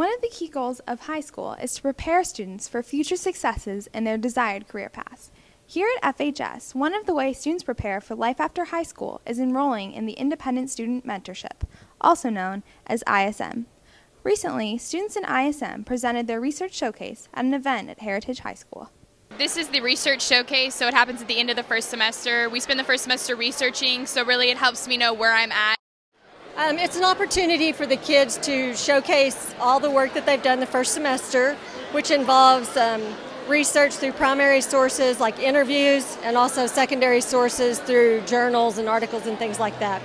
One of the key goals of high school is to prepare students for future successes in their desired career paths. Here at FHS, one of the ways students prepare for life after high school is enrolling in the Independent Student Mentorship, also known as ISM. Recently, students in ISM presented their research showcase at an event at Heritage High School. This is the research showcase, so it happens at the end of the first semester. We spend the first semester researching, so really it helps me know where I'm at. It's an opportunity for the kids to showcase all the work that they've done the first semester, which involves research through primary sources like interviews and also secondary sources through journals and articles and things like that.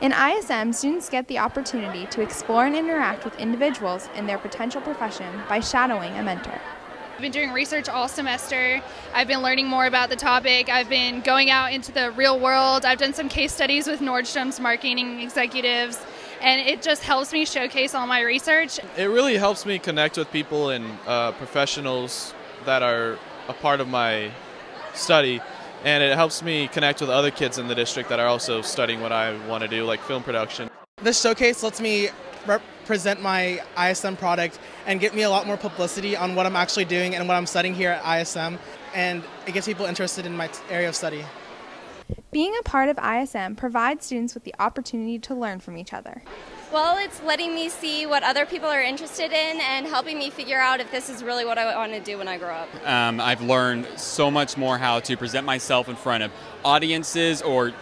In ISM, students get the opportunity to explore and interact with individuals in their potential profession by shadowing a mentor. I've been doing research all semester. I've been learning more about the topic. I've been going out into the real world. I've done some case studies with Nordstrom's marketing executives, and it just helps me showcase all my research. It really helps me connect with people and professionals that are a part of my study, and it helps me connect with other kids in the district that are also studying what I want to do, like film production. This showcase lets me represent my ISM product and get me a lot more publicity on what I'm actually doing and what I'm studying here at ISM, and it gets people interested in my area of study. Being a part of ISM provides students with the opportunity to learn from each other. Well, it's letting me see what other people are interested in and helping me figure out if this is really what I want to do when I grow up. I've learned so much more how to present myself in front of audiences, or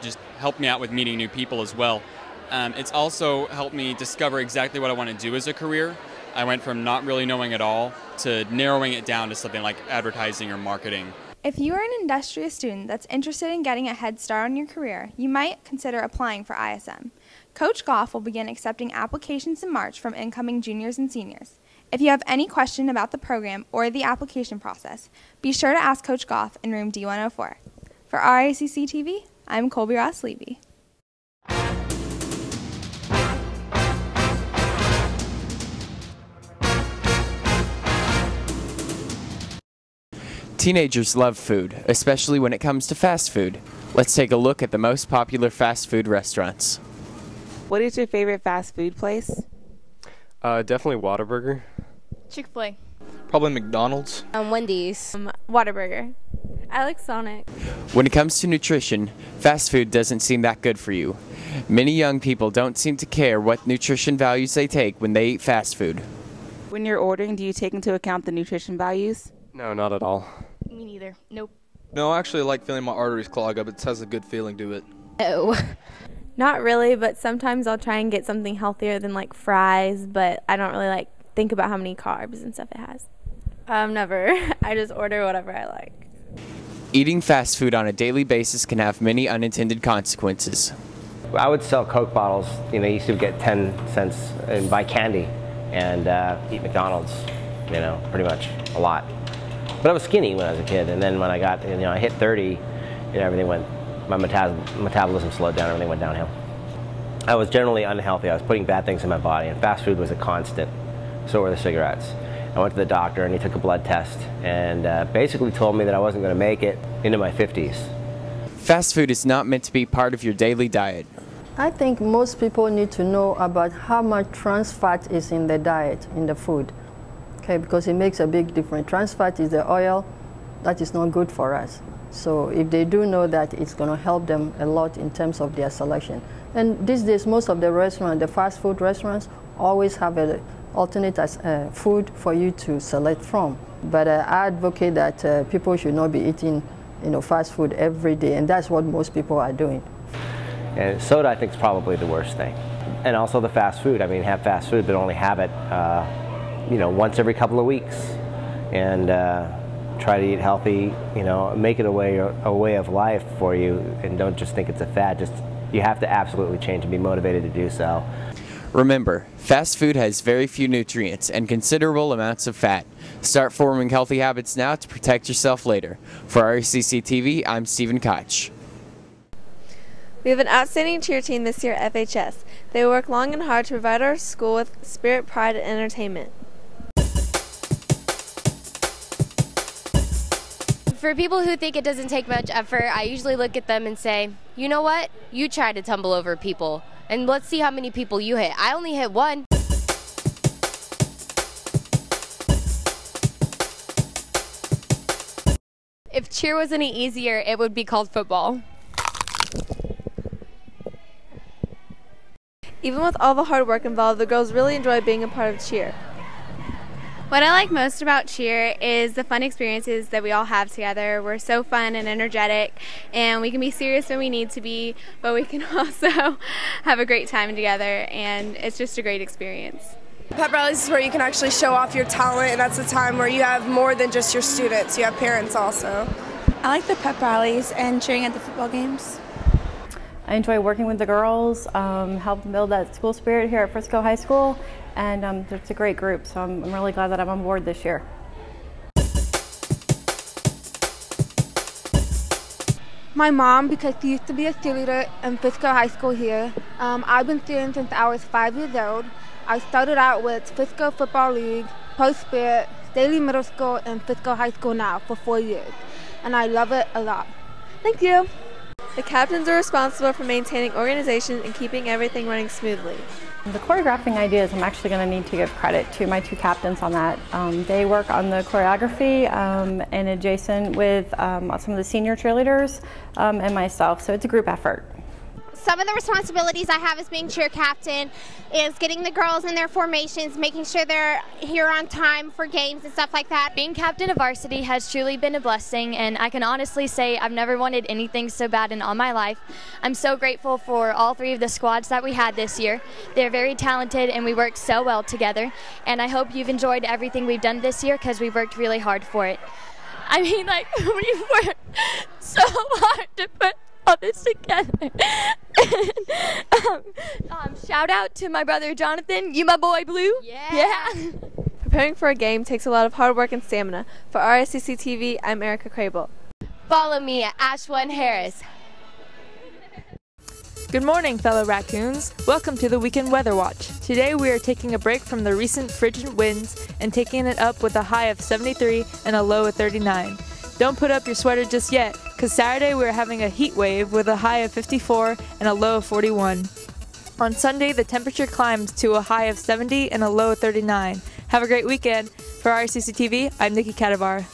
just help me out with meeting new people as well. It's also helped me discover exactly what I want to do as a career. I went from not really knowing at all to narrowing it down to something like advertising or marketing. If you are an industrious student that's interested in getting a head start on your career, you might consider applying for ISM. Coach Goff will begin accepting applications in March from incoming juniors and seniors. If you have any question about the program or the application process, be sure to ask Coach Goff in room D104. For Racc TV, I'm Colby Ross Levy. Teenagers love food, especially when it comes to fast food. Let's take a look at the most popular fast food restaurants. What is your favorite fast food place? Definitely Whataburger. Chick-fil-A. Probably McDonald's. Wendy's. Whataburger. I like Sonic. When it comes to nutrition, fast food doesn't seem that good for you. Many young people don't seem to care what nutrition values they take when they eat fast food. When you're ordering, do you take into account the nutrition values? No, not at all. Me neither. Nope. No, I actually like feeling my arteries clog up. It has a good feeling to it. Oh. Not really, but sometimes I'll try and get something healthier than like fries, but I don't really think about how many carbs and stuff it has. Never. I just order whatever I like. Eating fast food on a daily basis can have many unintended consequences. I would sell Coke bottles. You used to get 10 cents and buy candy and eat McDonald's, pretty much a lot. But I was skinny when I was a kid, and then when I got, I hit 30, everything went, my metabolism slowed down, everything went downhill. I was generally unhealthy. I was putting bad things in my body, and fast food was a constant. So were the cigarettes. I went to the doctor, and he took a blood test, and basically told me that I wasn't going to make it into my 50s. Fast food is not meant to be part of your daily diet. I think most people need to know about how much trans fat is in the diet, in the food. Okay, because it makes a big difference. Trans fat is the oil that is not good for us. So if they do know that, it's going to help them a lot in terms of their selection. And these days, most of the restaurants, the fast food restaurants, always have an alternate food for you to select from. But I advocate that people should not be eating, fast food every day, and that's what most people are doing. And soda, I think, is probably the worst thing. And also the fast food. I mean, have fast food, but only have it once every couple of weeks, and try to eat healthy, make it a way of life for you, and don't just think it's a fad. You have to absolutely change and be motivated to do so. Remember, fast food has very few nutrients and considerable amounts of fat. Start forming healthy habits now to protect yourself later. For Racc TV, I'm Stephen Koch. We have an outstanding cheer team this year at FHS. They work long and hard to provide our school with spirit, pride, and entertainment. For people who think it doesn't take much effort, I usually look at them and say, you know what? You try to tumble over people, and let's see how many people you hit. I only hit one. If cheer was any easier, it would be called football. Even with all the hard work involved, the girls really enjoy being a part of cheer. What I like most about cheer is the fun experiences that we all have together. We're so fun and energetic, and we can be serious when we need to be, but we can also have a great time together, and it's just a great experience. Pep rallies is where you can actually show off your talent, and that's a time where you have more than just your students. You have parents also. I like the pep rallies and cheering at the football games. I enjoy working with the girls, helping build that school spirit here at Frisco High School, and it's a great group, so I'm really glad that I'm on board this year. My mom, because she used to be a cheerleader in Frisco High School here. I've been cheering since I was 5 years old. I started out with Frisco Football League, Post Spirit, Staley Middle School, and Frisco High School now for 4 years, and I love it a lot. Thank you. The captains are responsible for maintaining organization and keeping everything running smoothly. The choreographing ideas, I'm actually going to need to give credit to my two captains on that. They work on the choreography and adjacent with some of the senior cheerleaders and myself, so it's a group effort. Some of the responsibilities I have as being cheer captain is getting the girls in their formations, making sure they're here on time for games and stuff like that. Being captain of varsity has truly been a blessing, and I can honestly say I've never wanted anything so bad in all my life. I'm so grateful for all 3 of the squads that we had this year. They're very talented and we work so well together, and I hope you've enjoyed everything we've done this year because we've worked really hard for it. I mean, like, we've worked so hard to put all this together. Shout out to my brother Jonathan. You my boy Blue. Yeah. Preparing for a game takes a lot of hard work and stamina. For RSCC TV, I'm Erica Crable. Follow me at Ash1 Harris. Good morning, fellow raccoons. Welcome to the Weekend Weather Watch. Today we are taking a break from the recent frigid winds and taking it up with a high of 73 and a low of 39. Don't put up your sweater just yet, because Saturday we're having a heat wave with a high of 54 and a low of 41. On Sunday, the temperature climbs to a high of 70 and a low of 39. Have a great weekend. For RCC TV, I'm Nikki Catabar.